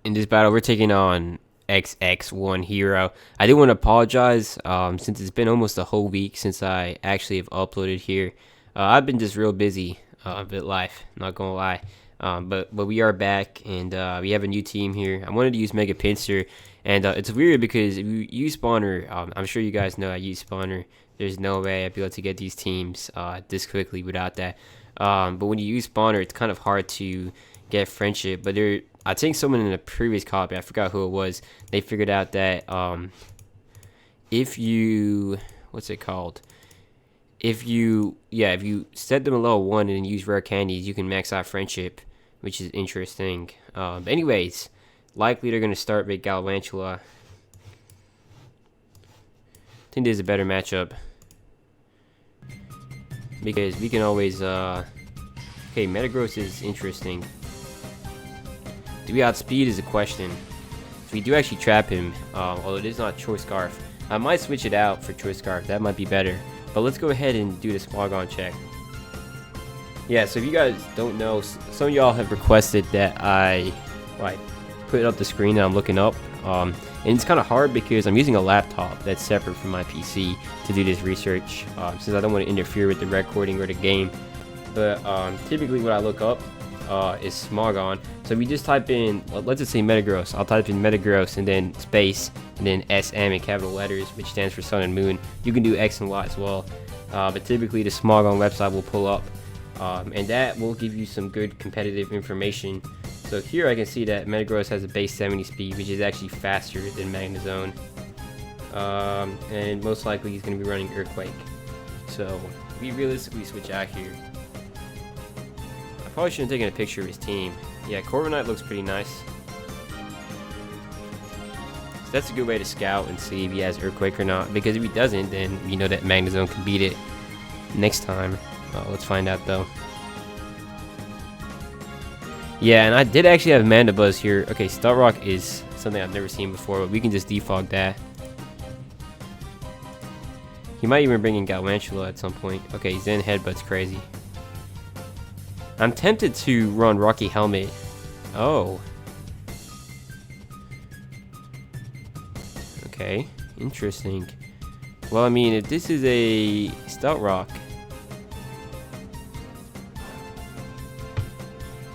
In this battle, we're taking on XX1 Hero. I do want to apologize since it's been almost a whole week since I actually have uploaded here. I've been just real busy with life, not gonna lie. But we are back, and we have a new team here. I wanted to use Mega Pinsir, and it's weird because if you use Spawner, I'm sure you guys know I use Spawner. There's no way I'd be able to get these teams this quickly without that. But when you use Spawner, it's kind of hard to get friendship. But I think someone in a previous copy, I forgot who it was, they figured out that if you, what's it called? If you set them a level 1 and use rare candies, you can max out friendship, which is interesting. But anyways, likely they're going to start with Galvantula. I think there's a better matchup, because we can always okay, Metagross is interesting. Do we outspeed is a question. So we do actually trap him, although it is not Choice Scarf. I might switch it out for Choice Scarf, that might be better. But let's go ahead and do the Smogon check. Yeah, so if you guys don't know, some of y'all have requested that I put up the screen that I'm looking up. And it's kind of hard because I'm using a laptop that's separate from my PC to do this research, since I don't want to interfere with the recording or the game. But typically what I look up is Smogon. So if you just type in, let's just say Metagross, I'll type in Metagross and then space and then SM in capital letters, which stands for Sun and Moon. You can do X and Y as well, but typically the Smogon website will pull up, and that will give you some good competitive information. So here I can see that Metagross has a base 70 speed, which is actually faster than Magnezone, and most likely he's going to be running Earthquake. So we realistically switch out here. I probably shouldn't have taken a picture of his team. Yeah, Dragonite looks pretty nice. So that's a good way to scout and see if he has Earthquake or not, because if he doesn't, then we know that Magnezone can beat it next time. Let's find out though. Yeah, and I did actually have Mandibuzz here. Okay, Starrock is something I've never seen before, but we can just defog that. He might even bring in Galvantula at some point. Okay, Zen Headbutt's crazy. I'm tempted to run Rocky Helmet. Oh. Okay, interesting. Well, I mean, if this is a Stout Rock,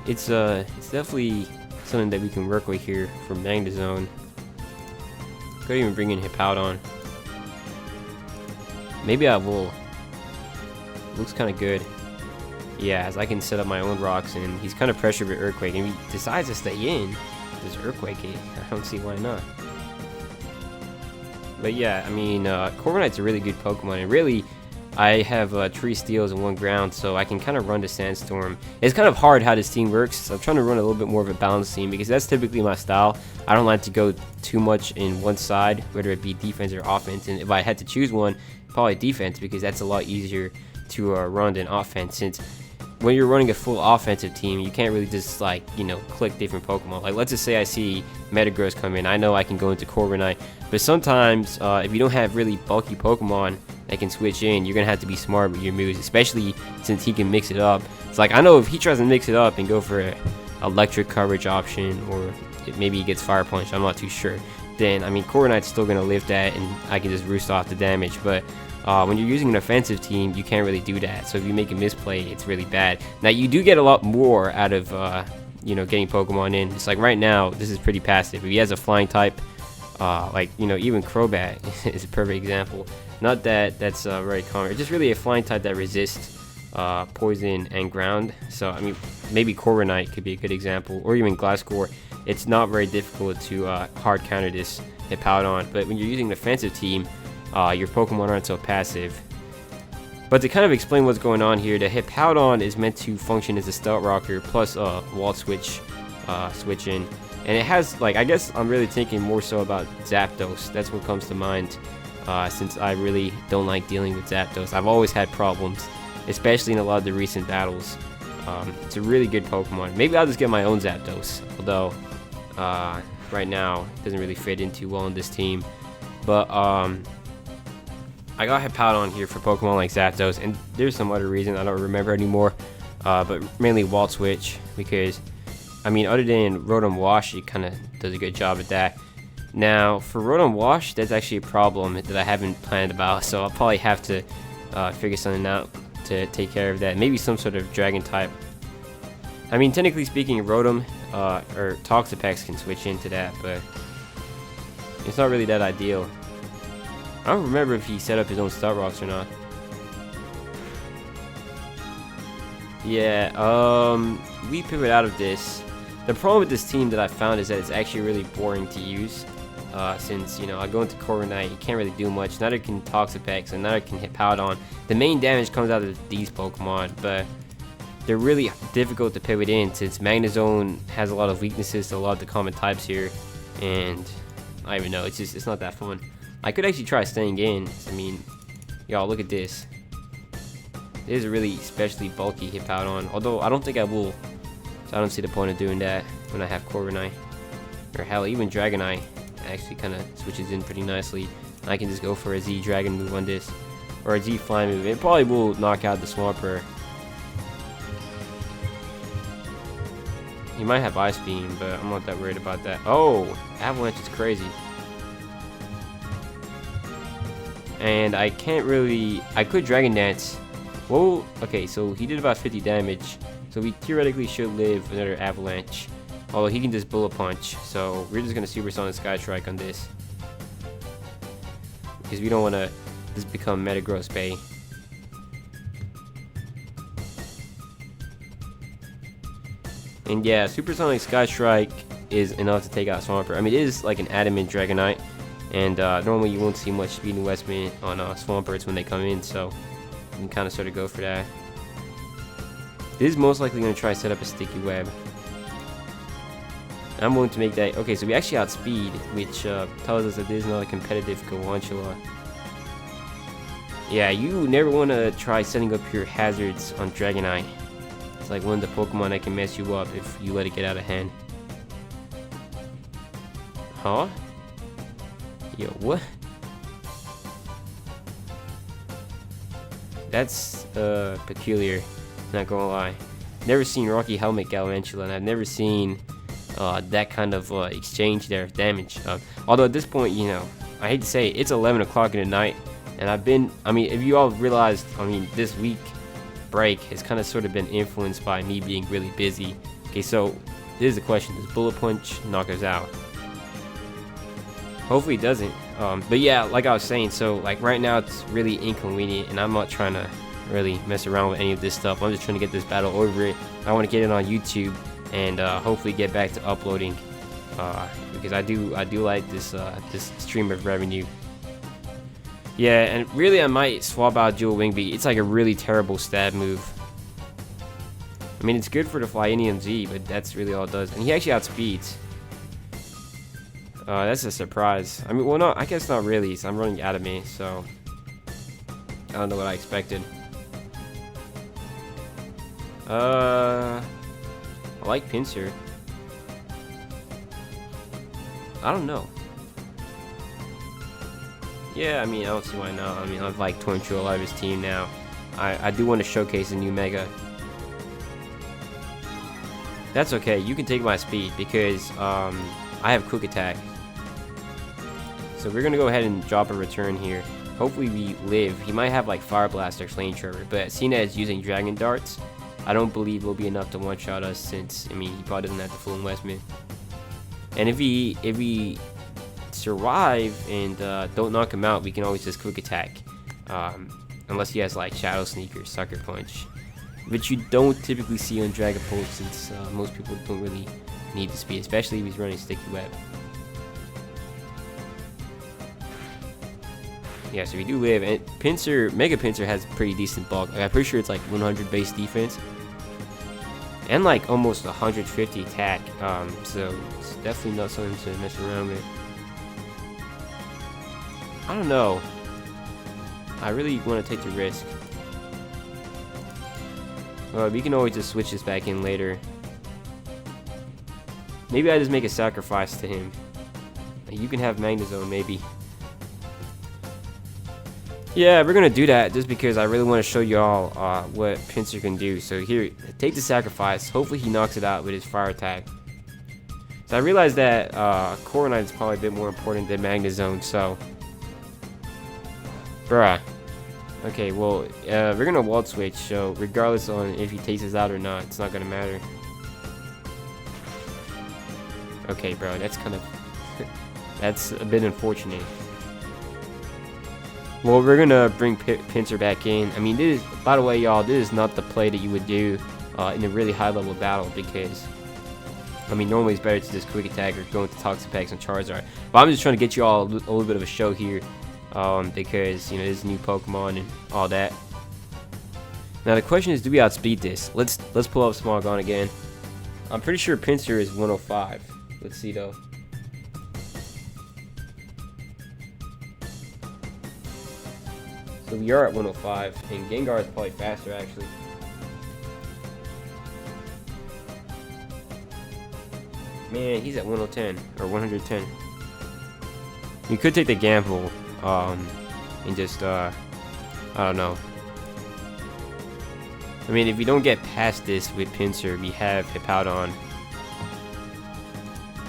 it's definitely something that we can work with here for Magnezone. Could even bring in Hippowdon. Maybe I will. Looks kind of good. Yeah, as I can set up my own rocks, and he's kind of pressured with Earthquake, and he decides to stay in. Does Earthquake it? I don't see why not. But yeah, I mean, Corviknight's a really good Pokemon, and really, I have 3 steals and 1 ground, so I can kind of run the Sandstorm. It's kind of hard how this team works, so I'm trying to run a little bit more of a balanced team, because that's typically my style. I don't like to go too much in one side, whether it be defense or offense, and if I had to choose one, probably defense, because that's a lot easier to run than offense, since when you're running a full offensive team, you can't really just click different Pokemon. Like, let's just say I see Metagross come in, I know I can go into Corviknight, but sometimes if you don't have really bulky Pokemon that can switch in, you're gonna have to be smart with your moves, especially since he can mix it up. It's like, I know if he tries to mix it up and go for an electric coverage option, or maybe he gets Fire Punch, I'm not too sure, then I mean Corviknight's still gonna live that, and I can just roost off the damage. But when you're using an offensive team, you can't really do that. So if you make a misplay, it's really bad. Now you do get a lot more out of getting Pokemon in. It's like right now, this is pretty passive. If he has a flying type, even Crobat is a perfect example. Not that that's very common. It's just really a flying type that resists poison and ground. So I mean, maybe Corviknight could be a good example, or even Glasgow. It's not very difficult to hard counter this Hippowdon. But when you're using an offensive team, your Pokemon aren't so passive. But to kind of explain what's going on here, the Hippowdon is meant to function as a Stealth Rocker plus a wall switch in. And it has, I guess I'm really thinking more so about Zapdos. That's what comes to mind, since I really don't like dealing with Zapdos. I've always had problems, especially in a lot of the recent battles. It's a really good Pokemon. Maybe I'll just get my own Zapdos, although right now it doesn't really fit in too well in this team. But I got Hippowdon here for Pokemon like Zapdos, and there's some other reason I don't remember anymore, but mainly Wall Switch, because I mean, other than Rotom Wash, it kind of does a good job at that. Now, for Rotom Wash, that's actually a problem that I haven't planned about, so I'll probably have to figure something out to take care of that. Maybe some sort of Dragon type. I mean, technically speaking, Rotom or Toxapex can switch into that, but it's not really that ideal. I don't remember if he set up his own Star Rocks or not. Yeah, we pivot out of this. The problem with this team that I found is that it's actually really boring to use. Since, you know, I go into Corviknight, you can't really do much. Neither can Toxapex, and neither can hit Powdon. The main damage comes out of these Pokemon, but they're really difficult to pivot in since Magnezone has a lot of weaknesses to a lot of the common types here. And I don't even know, it's not that fun. I could actually try staying in. I mean, y'all, look at this. This is a really especially bulky Hippowdon, although I don't think I will. So I don't see the point of doing that when I have Corviknight. Or hell, even Dragonite actually kind of switches in pretty nicely. I can just go for a Z Dragon move on this. Or a Z Fly move. It probably will knock out the Swampert. He might have Ice Beam, but I'm not that worried about that. Oh, Avalanche is crazy. And I can't really... I could Dragon Dance. Whoa, okay, so he did about 50 damage. So we theoretically should live another Avalanche. Although he can just Bullet Punch. So we're just going to Supersonic Sky Strike on this. Because we don't want to just become Metagross Bay. And yeah, Supersonic Sky Strike is enough to take out Swampert. I mean, it is like an adamant Dragonite. And normally you won't see much speed investment on Swamperts when they come in. So you can kind of sort of go for that. This is most likely going to try to set up a Sticky Web. I'm willing to make that. Okay, so we actually outspeed, which tells us that this is not a competitive Galvantula. Yeah, you never want to try setting up your hazards on Dragonite. It's like one of the Pokemon that can mess you up if you let it get out of hand. Huh? Yo, what? That's peculiar, not gonna lie. Never seen Rocky Helmet Galvantula, and I've never seen that kind of exchange there of damage. Although at this point, you know, I hate to say it, it's 11 o'clock in the night, and I mean, if you all realized, I mean, this week break has kind of sort of been influenced by me being really busy. Okay, so this is the question: does Bullet Punch knock us out? Hopefully it doesn't. But yeah, like I was saying, so like right now it's really inconvenient, and I'm not trying to really mess around with any of this stuff. I'm just trying to get this battle over it. I want to get it on YouTube and hopefully get back to uploading because I do like this this stream of revenue. Yeah, and really I might swap out Dual Wing Beat. It's like a really terrible stab move. I mean, it's good for the Flyinium Z, but that's really all it does. And he actually outspeeds. That's a surprise. I mean, well, no, I guess not really. So I'm running out of me, so I don't know what I expected. I like Pinsir. I don't know. Yeah, I mean, I don't see why not. I mean, I've like Tornchu a lot of his team now. I do want to showcase a new Mega. That's okay. You can take my speed because I have Quick Attack. So we're gonna go ahead and drop a return here. Hopefully we live. He might have like Fire Blast or Flamethrower, but seeing as using Dragon Darts, I don't believe will be enough to one-shot us since, I mean, he probably doesn't have the full investment. And if we survive and don't knock him out, we can always just Quick Attack. Unless he has like Shadow Sneak or Sucker Punch, which you don't typically see on Dragapult since most people don't really need the speed, especially if he's running Sticky Web. Yeah, so we do live, and Pinsir, Mega Pinsir has pretty decent bulk. Like, I'm pretty sure it's like 100 base defense and like almost 150 attack. So it's definitely not something to mess around with. I don't know. I really want to take the risk. We can always just switch this back in later. Maybe I just make a sacrifice to him. You can have Magnezone, maybe. Yeah, we're gonna do that just because I really want to show y'all what Pinsir can do. So here, take the sacrifice. Hopefully he knocks it out with his fire attack. So I realized that Corviknight is probably a bit more important than Magnezone. So, bruh. Okay, well, we're gonna Volt Switch. So regardless on if he takes us out or not, it's not gonna matter. Okay, bro, that's kind of that's a bit unfortunate. Well, we're gonna bring Pinsir back in. I mean, this is, by the way, y'all, this is not the play that you would do in a really high-level battle because, I mean, normally it's better to just quick attack or go into Toxic Packs and Charizard. But I'm just trying to get you all a little bit of a show here because, you know, this is new Pokemon and all that. Now the question is, do we outspeed this? Let's pull up Smogon again. I'm pretty sure Pinsir is 105. Let's see though. So we are at 105, and Gengar is probably faster actually. Man, he's at 110 or 110. You could take the gamble, and just I don't know. I mean, if we don't get past this with Pinsir, we have Hippowdon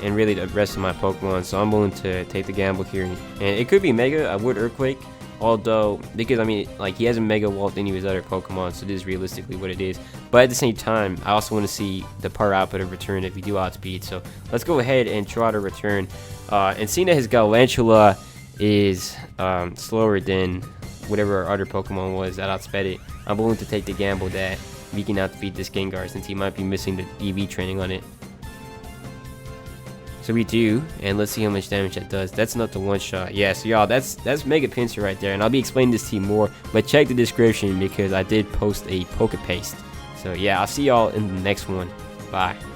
and really the rest of my Pokemon. So I'm willing to take the gamble here, and it could be Mega. I would Earthquake. Although, because I mean, like, he hasn't Mega Walled any of his other Pokemon, so this is realistically what it is. But at the same time, I also want to see the power output of return if we do outspeed. So let's go ahead and try to return. And seeing that his Galvantula is slower than whatever our other Pokemon was that outsped it, I'm willing to take the gamble that we can outspeed this Gengar since he might be missing the EV training on it. So we do, and let's see how much damage that does. That's not the one shot. Yeah, so y'all, that's Mega Pinsir right there, and I'll be explaining this to you more, but check the description because I did post a Poke Paste. So yeah, I'll see y'all in the next one. Bye.